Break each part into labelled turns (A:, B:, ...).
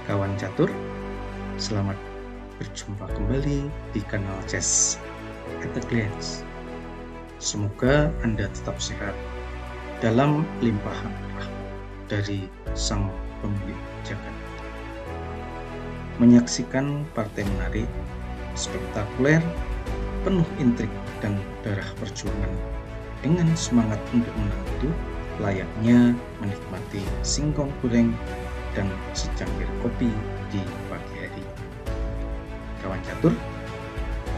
A: Kawan catur, selamat berjumpa kembali di kanal Chess at a Glance. Semoga Anda tetap sehat dalam limpahan rahmat dari Sang Pemilik Jagat. Menyaksikan partai menarik, spektakuler, penuh intrik dan darah perjuangan dengan semangat untuk menang itu layaknya menikmati singkong goreng dan secangkir kopi di pagi hari. Kawan catur,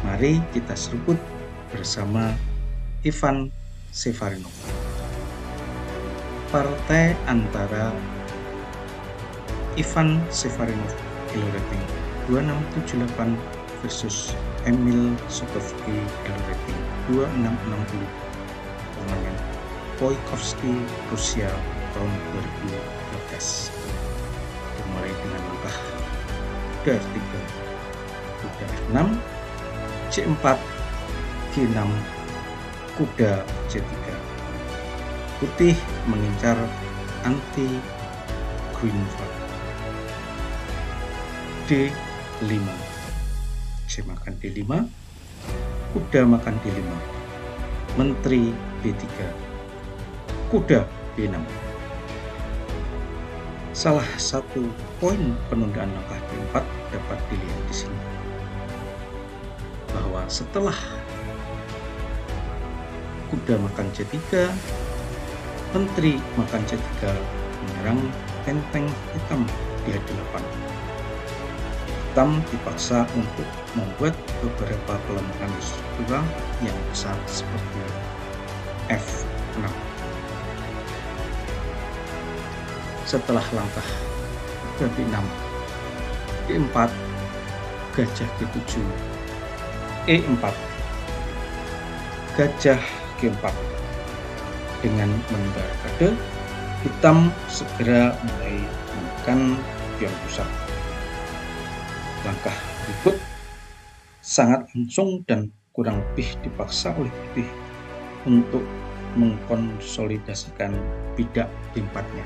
A: mari kita seruput bersama Ivan Seferinov. Partai antara Ivan Seferinov elo rating 2678 versus Emil Sutovsky elo rating 2660 turnamen Poikovsky Rusia tahun 2012. Dimulai dengan langkah kuda F3, kuda F6, C4, G6, kuda C3. Putih mengincar anti green flag. D5, C makan D5, kuda makan D5, menteri B3, kuda B6. Salah satu poin penundaan langkah B4 dapat dilihat di sini, bahwa setelah kuda makan C3, menteri makan C3 menyerang benteng hitam di H8. Hitam dipaksa untuk membuat beberapa pelemahan struktural yang besar seperti F6. Setelah langkah kuda B6, E4, gajah G7, E4, gajah G4. Dengan menunda kode, hitam segera mulai menekan pion pusat. Langkah berikut sangat langsung dan kurang lebih dipaksa oleh putih untuk mengkonsolidasikan bidak B4-nya.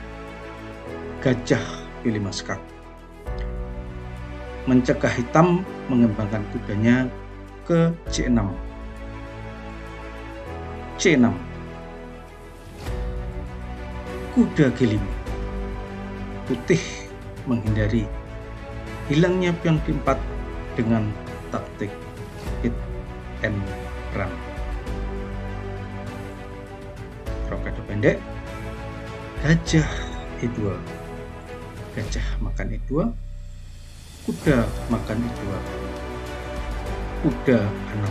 A: Gajah B5 skak, mencegah hitam mengembangkan kudanya ke C6. C6, kuda G5. Putih menghindari hilangnya pion G4 dengan taktik hit and run. Rokade pendek, gajah E2, gajah makan E2, kuda makan E2, kuda 6.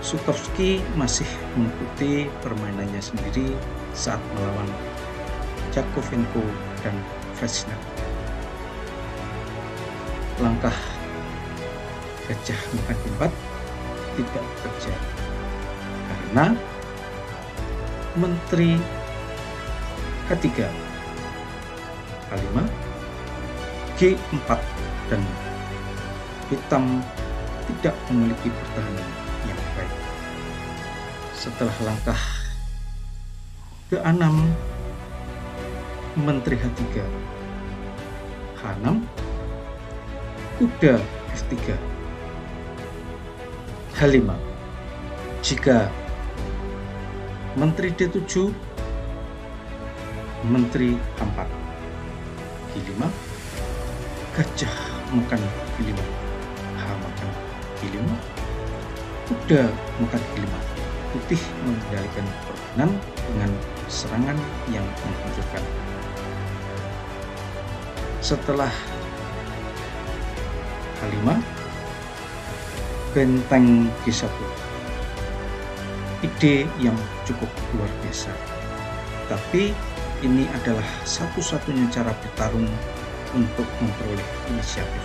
A: Sutovsky masih mengikuti permainannya sendiri saat melawan Jakovenko dan Fresnel. Langkah gajah makan E4 tidak bekerja karena menteri H3, H5, G4 dan hitam tidak memiliki pertahanan yang baik. Setelah langkah G6, menteri H3, H6, kuda F3, H5. Jika menteri D7, menteri H4, G5, gajah makan G5, H makan G5, kuda makan G5. Putih mengendalikan permainan dengan serangan yang menghancurkan. Setelah H5, benteng G1. Ide yang cukup luar biasa, tapi ini adalah satu-satunya cara bertarung untuk memperoleh inisiatif.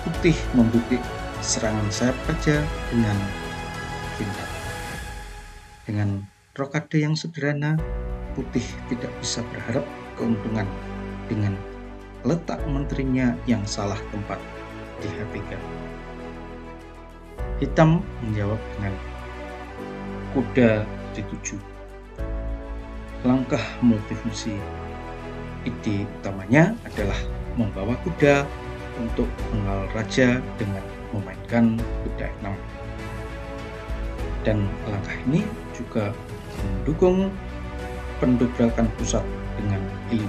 A: Putih membuka serangan sayap gajah dengan pintar. Dengan rokade yang sederhana, putih tidak bisa berharap keuntungan dengan letak menterinya yang salah tempat di H3. Hitam menjawab dengan kuda D7. Langkah multifungsi Ide utamanya adalah membawa kuda untuk mengawal raja dengan memainkan kuda F6. Dan langkah ini juga mendukung pendobrakan pusat dengan E5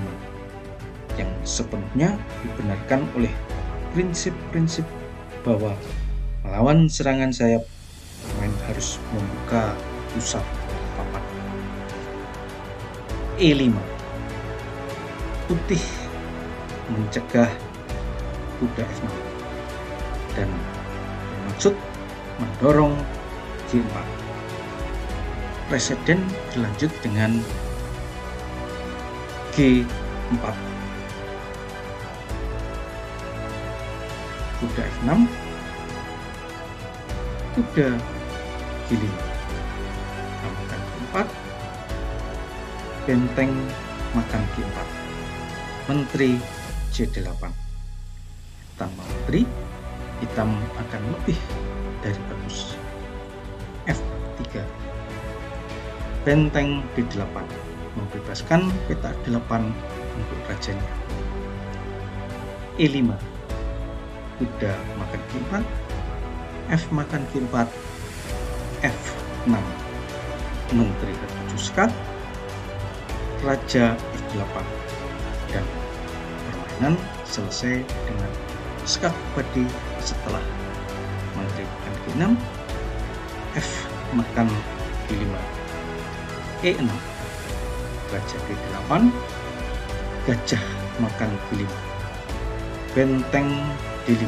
A: yang sepenuhnya dibenarkan oleh prinsip-prinsip bahwa melawan serangan sayap, pemain harus membuka pusat papan. E5. Putih mencegah kuda F6 dan bermaksud mendorong G4. Presiden berlanjut dengan G4. Kuda F6, kuda G5, makan G4, benteng makan G4, menteri J8. Tanpa menteri, hitam akan lebih dari bagus. F3. Benteng D8 membebaskan peta 8 untuk rajanya. E5. Kuda makan G4, F makan G4, F6. Menteri F7 sekat, raja F8, dan permainan selesai dengan sekat badi setelah menteri makan G6, F makan G5, E6, raja D8, gajah makan G5, benteng D5,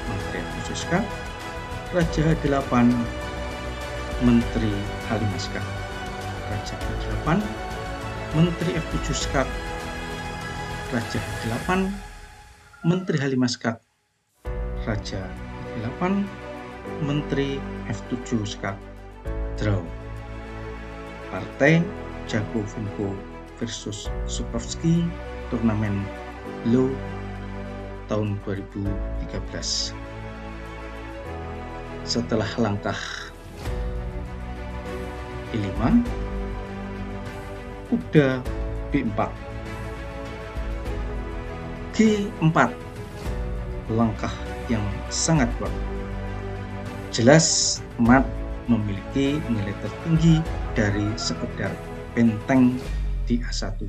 A: menteri F7 sekat, raja H8, menteri H5 sekat, raja D8, menteri F7 sekat, raja H8, menteri H5 sekat, raja D8, menteri F7 sekat. Draw. Partai Jago Vinko versus Sukovski, turnamen Low tahun 2013. Setelah langkah E5, kuda B4, G4, langkah yang sangat kuat. Jelas mat memiliki nilai tertinggi dari sekedar benteng di A1.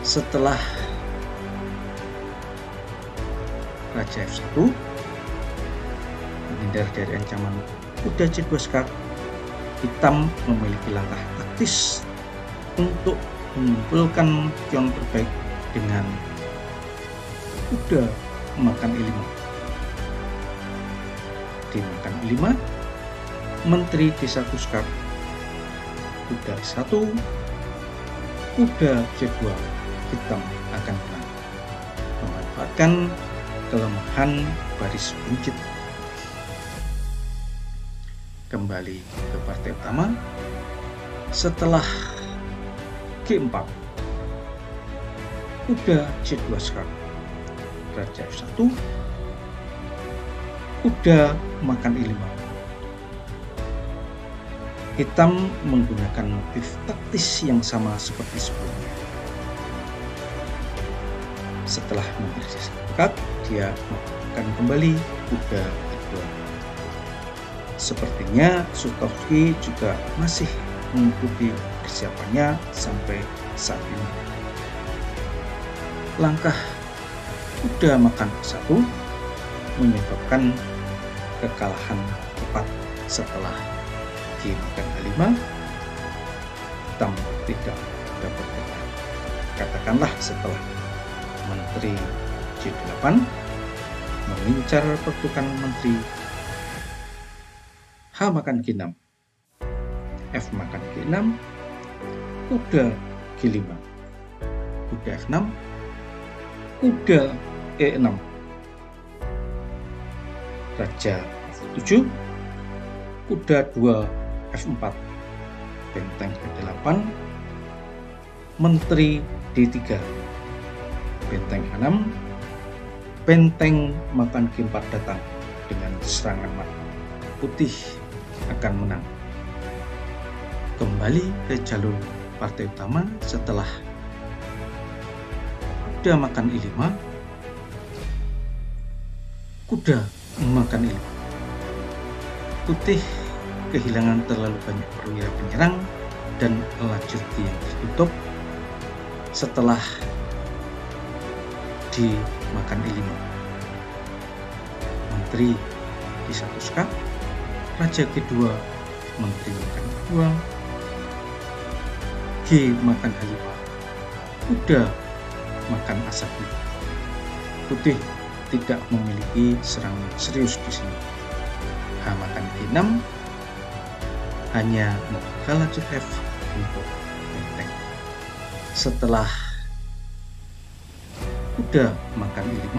A: Setelah raja F1, menghindar dari ancaman kuda C2 sekat, hitam memiliki langkah taktis untuk mengumpulkan pion terbaik dengan kuda makan E5. Di makan E5, menteri D1 sekat, kuda E1, kuda C2, hitam akan menang, memanfaatkan kelemahan baris buncit. Kembali ke partai utama. Setelah G4, kuda C2 sekat, raja F1, kuda makan E5. Hitam menggunakan motif taktis yang sama seperti sebelumnya. Setelah menteri sekat, dia akan kembali kuda E2. Sepertinya Sukovski juga masih mengikuti persiapannya sampai saat ini. Langkah kuda makan E1 menyebabkan kekalahan tepat setelah G makan A5. Hitam tidak dapat bertahan. Katakanlah setelah menteri J8 mengincar pertukan menteri, H makan G6, F makan G6, kuda G5, kuda F6, kuda E6, raja F7, kuda 2 F4, benteng G8, menteri D3, benteng H6, benteng makan G4 datang dengan serangan mat. Putih akan menang. Kembali ke jalur partai utama setelah kuda makan E5, kuda makan E5. Putih kehilangan terlalu banyak perwira penyerang dan lajur yang ditutup setelah dimakan E5. Menteri D1 skak, raja G2, menteri makan E2, G makan H5, kuda makan A1. Putih tidak memiliki serangan serius di sini. H makan G6 hanya membuka lajur F untuk benteng. Setelah kuda makan E5,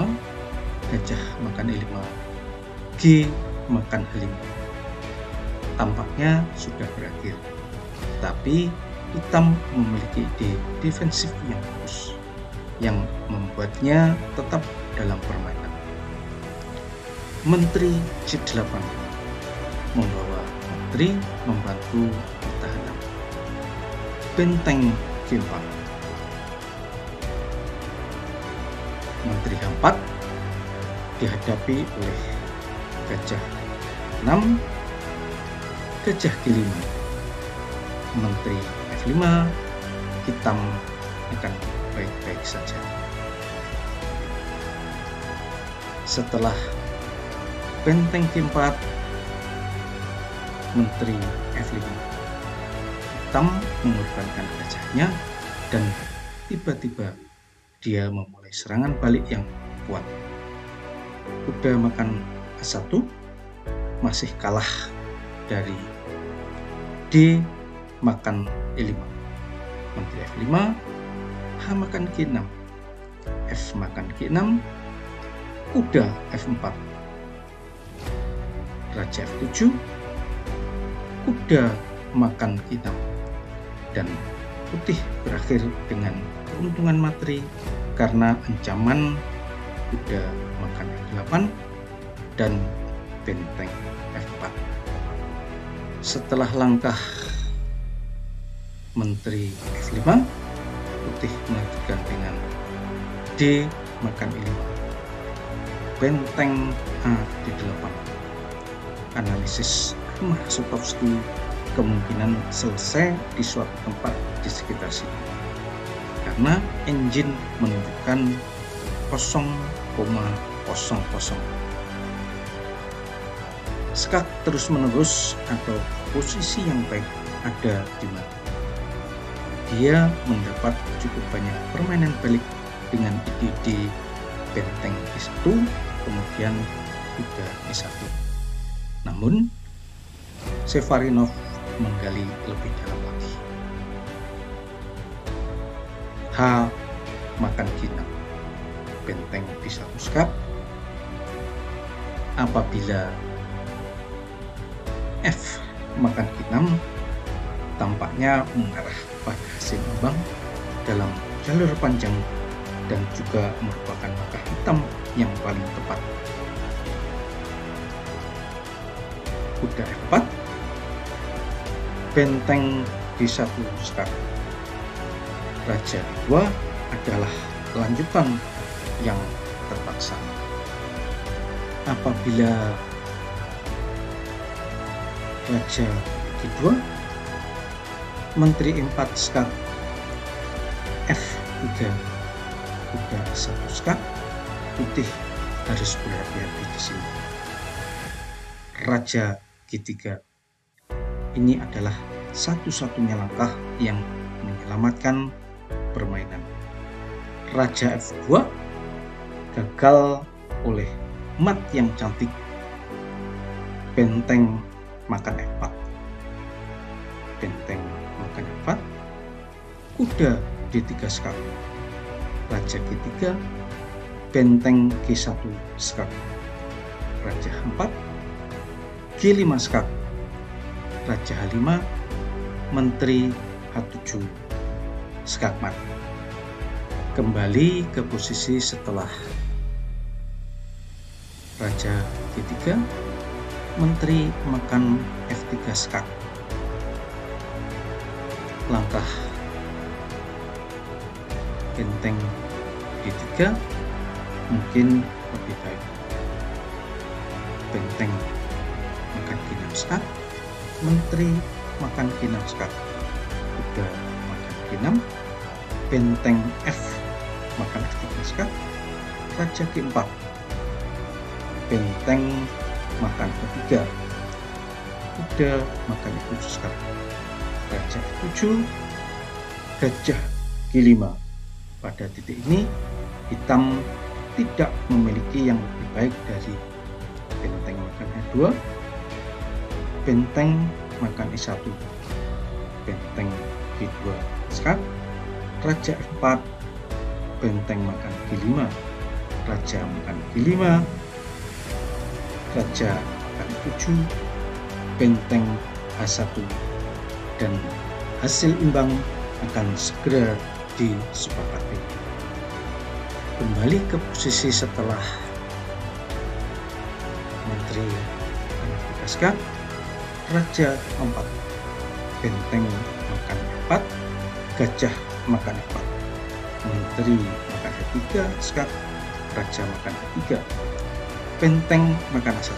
A: gajah makan E5, G makan H5. Tampaknya sudah berakhir, tapi hitam memiliki ide defensif yang bagus yang membuatnya tetap dalam permainan. Menteri C8 membawa menteri membantu pertahanan. Benteng G4, menteri H4 dihadapi oleh gajah 6, gajah G5, menteri F5, hitam akan baik-baik saja. Setelah benteng G4, menteri F5, hitam mengorbankan gajahnya dan tiba-tiba dia memulai serangan balik yang kuat. Kuda makan A1 masih kalah dari D makan E5, menteri F5, H makan G6, F makan G6, kuda F4, raja F7, kuda makan G6, dan putih berakhir dengan keuntungan materi karena ancaman kuda makan F8 dan benteng F4. Setelah langkah menteri F5, putih melanjutkan dengan D makan E5, benteng A8. Analisis Rumah Sutovsky kemungkinan selesai di suatu tempat di sekitar sini karena engine menunjukkan 0,00. Skak terus menerus atau posisi yang baik ada di mana. Dia mendapat cukup banyak permainan balik dengan ide benteng E1, kemudian kuda E1. Namun Shevarinov menggali lebih dalam lagi. H makan G6, benteng D1 skak. Apabila F makan G6, tampaknya mengarah pada hasil imbang dalam jalur panjang dan juga merupakan langkah hitam yang paling tepat. Kuda F4, benteng D1 skak. Raja E2 adalah lanjutan yang terpaksa. Apabila raja G2, menteri E4 skak, F3, kuda E1 skak, putih harus berhati-hati di sini. Raja G3, ini adalah satu-satunya langkah yang menyelamatkan permainan. Raja F2 gagal oleh mat yang cantik, benteng makan F4, benteng makan F4, kuda D3 skak, raja G3, benteng G1 skak, raja H4, G5 skak, raja H5, menteri H7 skak mat. Kembali ke posisi setelah raja G3, menteri makan F3 skak. Langkah benteng D3 mungkin lebih baik. Benteng makan G6 skak, menteri makan G6 skak, kuda makan G6, benteng F makan F3 skak, raja G4, benteng makan E3, kuda makan E7 skak, raja F7, gajah G5. Pada titik ini hitam tidak memiliki yang lebih baik dari benteng makan E2, benteng makan E1, benteng G2 skak, raja F4, benteng makan G5, raja makan G5, raja makan E7, benteng H1, dan hasil imbang akan segera disepakati. Kembali ke posisi setelah menteri makan skak, raja 4, benteng makan 4, gajah makan 4, menteri makan E3 skak, raja makan E3, benteng makan A1,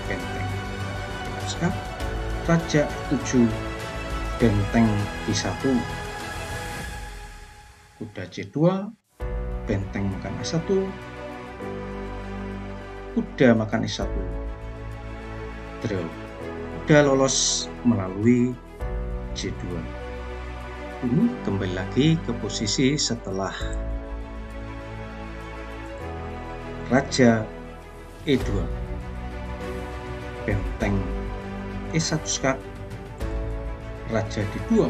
A: benteng makan skak, raja E7, benteng G1, kuda C2, benteng makan A1, kuda makan E1, draw. Kuda lolos melalui C2. Ini kembali lagi ke posisi setelah raja E2, benteng E1 skak, raja D2,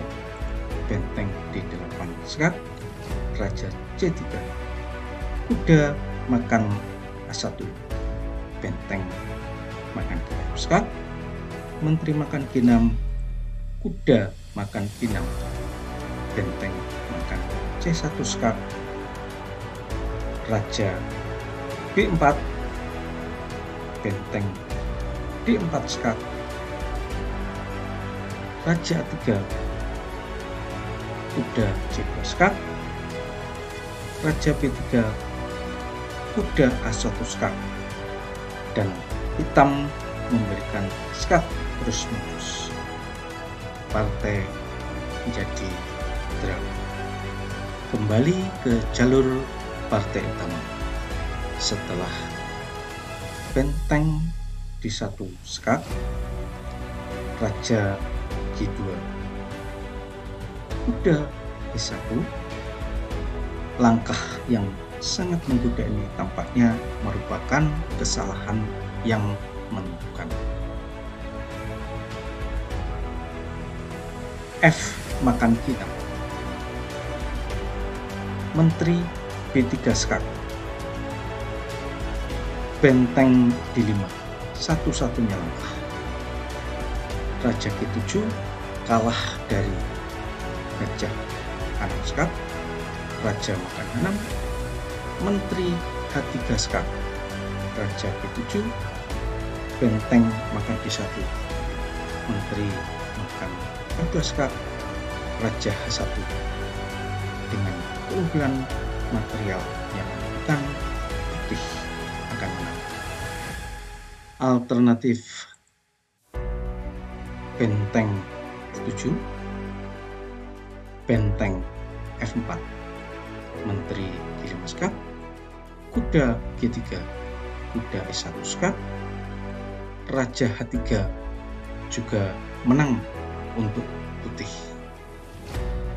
A: benteng D8 skak, raja C3, kuda makan A1, benteng makan G6 skak, menteri makan G6, kuda makan G6, benteng makan C1 skak, raja B4, benteng D4 skak, raja A3, kuda C2 skak, raja B3, kuda A1 skak, dan hitam memberikan skak terus-menerus. Partai menjadi draw. Kembali ke jalur partai utama. Setelah benteng D1 skak, raja G2, kuda E1, langkah yang sangat menggoda ini tampaknya merupakan kesalahan yang menentukan. F makan G6, menteri B3 skak, benteng D5, satu-satunya langkah. Raja G7 kalah dari gajah 6 skak, raja makan 6, menteri H3 skak, raja G7, benteng makan D1, menteri makan H2 skak, raja H1, dengan keunggulan material yang menentukan putih akan menang. Alternatif benteng F7, benteng F4, menteri G5 skak, kuda G3, kuda E1 skak, raja H3 juga menang untuk putih.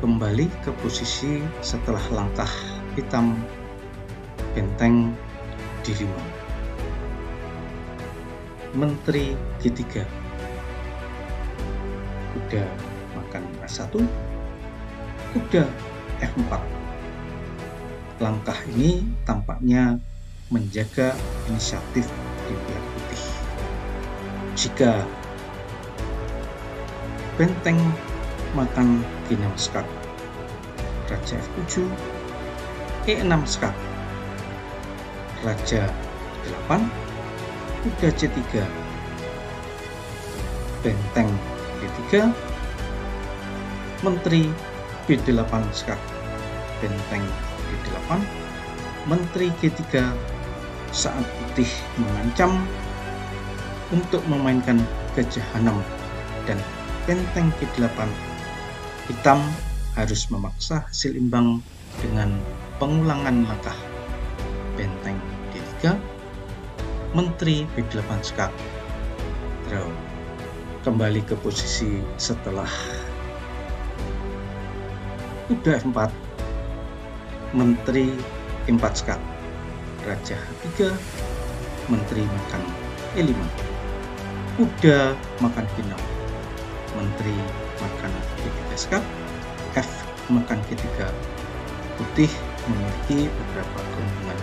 A: Kembali ke posisi setelah langkah hitam benteng D5, menteri G3, kuda makan A1, kuda F4. Langkah ini tampaknya menjaga inisiatif di pihak putih. Jika benteng makan G6 skak, raja F7, E6 skak, raja 8, kuda C3, benteng D3, menteri B8 skak, benteng D8, Menteri G3 saat putih mengancam untuk memainkan gajah H6 dan benteng G8, hitam harus memaksa hasil imbang dengan pengulangan langkah benteng D3, Menteri B8 skak, draw. Kembali ke posisi setelah kuda F4, Menteri E4 skak, Raja H3, Menteri makan E5, kuda makan G6, Menteri makan G3 skak, F makan G3. Putih memiliki beberapa keuntungan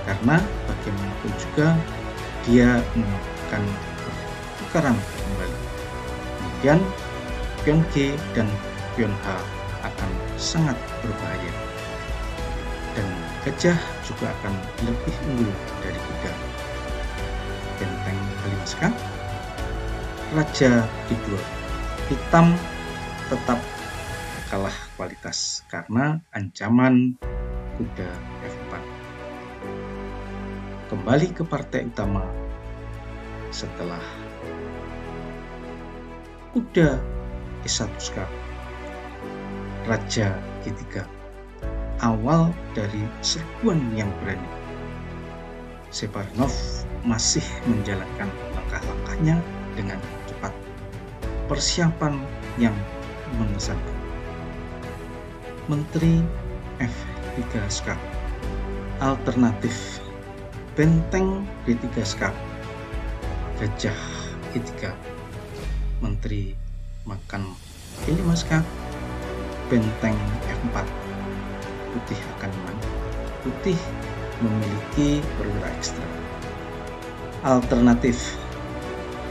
A: karena bagaimanapun juga dia melakukan pertukaran kembali. Kemudian pion G dan pion H akan sangat berbahaya dan gajah juga akan lebih unggul dari kuda. Benteng H5 skak, Raja G2, hitam tetap kalah kualitas karena ancaman kuda F4. Kembali ke partai utama setelah kuda E1 skak, Raja G3, awal dari serbuan yang berani. Sheparinov masih menjalankan langkah-langkahnya dengan cepat. Persiapan yang mengesankan. Menteri F3 skak, alternatif benteng D3 skak, gajah E3, Menteri makan E5 skak, benteng F4, putih akan menang. Putih memiliki perwira ekstra. Alternatif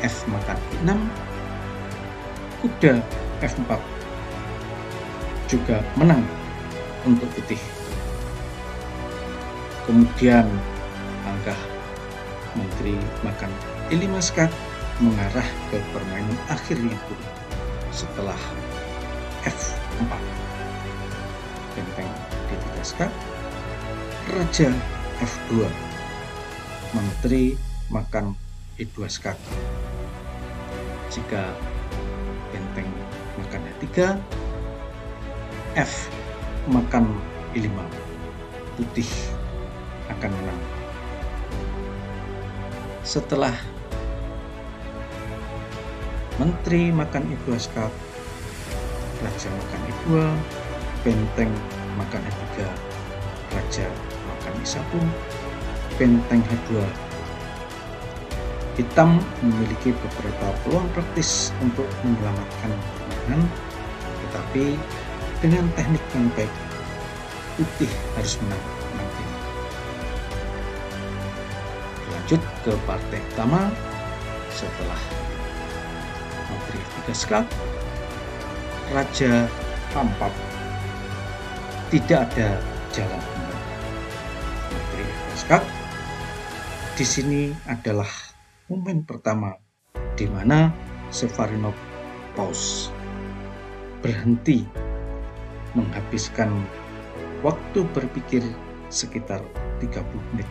A: F makan E6, kuda F4 juga menang untuk putih. Kemudian langkah Menteri makan E5 skak mengarah ke permainan akhir yang buruk setelah F4, benteng D3 skak, Raja F2, Menteri makan E2 skak. Jika benteng makan E3, F makan E5, putih akan menang. Setelah Menteri makan E2 skak, Raja makan E2, benteng makan E3, Raja makan E1, benteng H2. Hitam memiliki beberapa peluang praktis untuk menyelamatkan permainan, tetapi dengan teknik yang baik, putih harus menang nanti. Lanjut ke partai utama setelah Menteri F3 skak, Raja H4, tidak ada jalan kembali. Menteri F3 skak, di sini adalah momen pertama di mana Sheparinov pause, berhenti, menghabiskan waktu berpikir sekitar 30 menit.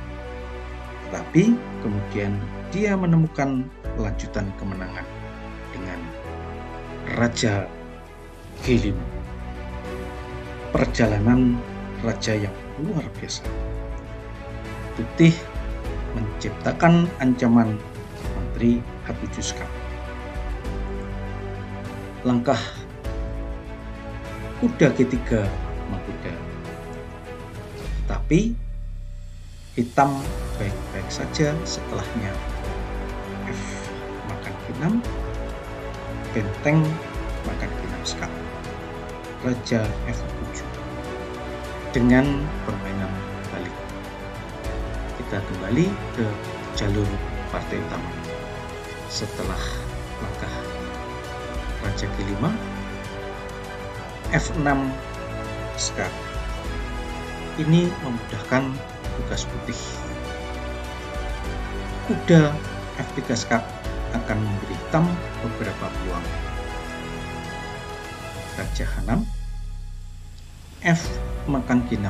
A: Tetapi kemudian dia menemukan lanjutan kemenangan dengan Raja G5. Perjalanan raja yang luar biasa. Putih menciptakan ancaman Menteri H7 skak. Langkah kuda G3 mengkuda, tetapi hitam baik-baik saja setelahnya. F makan G6, benteng makan G6 skak, Raja F7 dengan permainan balik. Kita kembali ke jalur partai utama setelah langkah Raja G5, F6 skak. Ini memudahkan tugas putih. Kuda F3 skak akan memberi hitam beberapa peluang. Raja H6, F makan G6,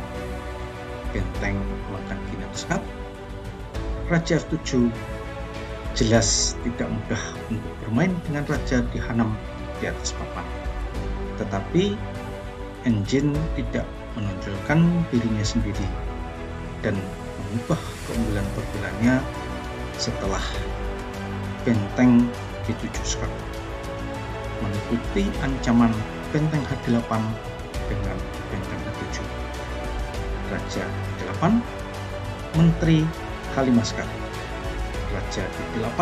A: benteng makan Ginangskap. Raja F7 jelas tidak mudah untuk bermain dengan raja dihanam di atas papan. Tetapi engine tidak menonjolkan dirinya sendiri dan mengubah keunggulan perbulannya setelah benteng G7 skak mengikuti ancaman benteng H8 dengan benteng H7. Raja D8, menteri H5 skak. Raja D8,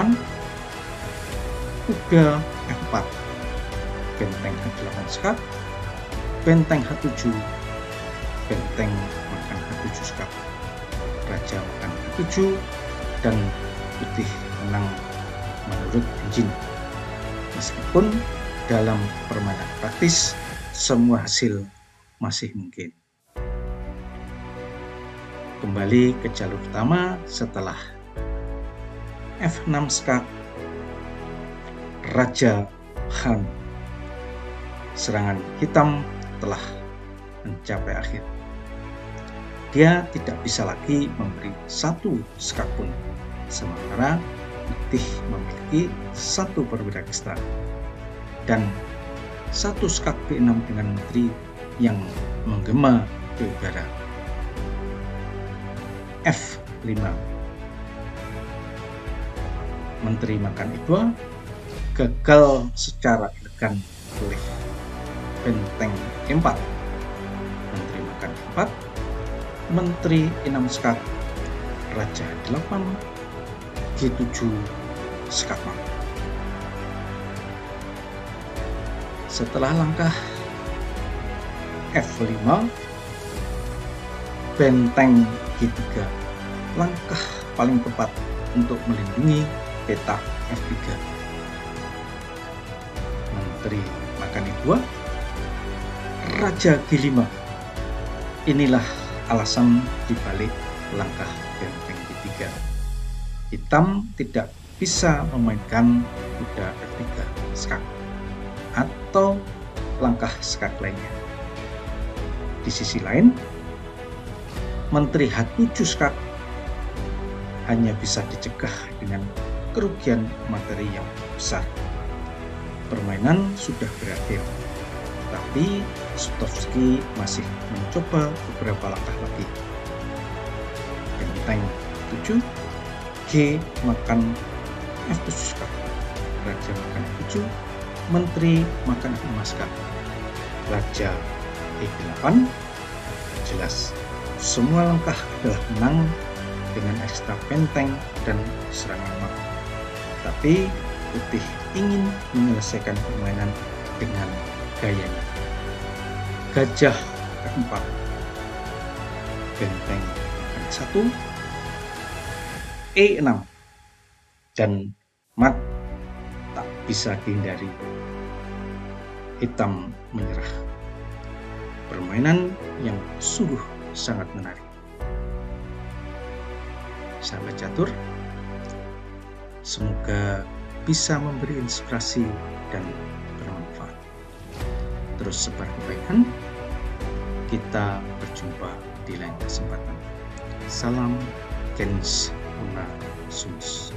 A: kuda F4, benteng H8 skak, benteng H7, benteng makan H7 skak. Raja makan H7 dan putih menang menurut engine. Meskipun dalam permainan praktis semua hasil masih mungkin. Kembali ke jalur utama setelah F6 skak, Raja Han. Serangan hitam telah mencapai akhir. Dia tidak bisa lagi memberi satu skak pun, sementara putih memiliki satu perbedaan ekstra dan satu skak B6 dengan menteri yang menggema ke udara. F5, menteri makan E2 gagal secara elegan oleh benteng E4. Menteri makan E4, menteri E6 skak, raja D8, G7 skak. Setelah langkah F5, benteng G3, langkah paling tepat untuk melindungi peta F3. Menteri makan E2, raja G5. Inilah alasan dibalik langkah benteng G3. Hitam tidak bisa memainkan kuda F3 skak atau langkah skak lainnya. Di sisi lain, menteri H7 skak hanya bisa dicegah dengan kerugian materi yang besar. Permainan sudah berakhir, tapi Sutovsky masih mencoba beberapa langkah lagi. Benteng 7, G makan F7 skak, raja makan F7, menteri makan F5 skak, raja E8. Jelas semua langkah adalah menang dengan ekstra benteng dan serangan mat. Tapi putih ingin menyelesaikan permainan dengan gayanya. Gajah F4, benteng makan 1, E6, dan mat tak bisa dihindari. Hitam menyerah. Permainan yang sungguh sangat menarik. Sahabat catur, semoga bisa memberi inspirasi dan bermanfaat. Terus sebar kebaikan. Kita berjumpa di lain kesempatan. Salam Gens Una Sumus.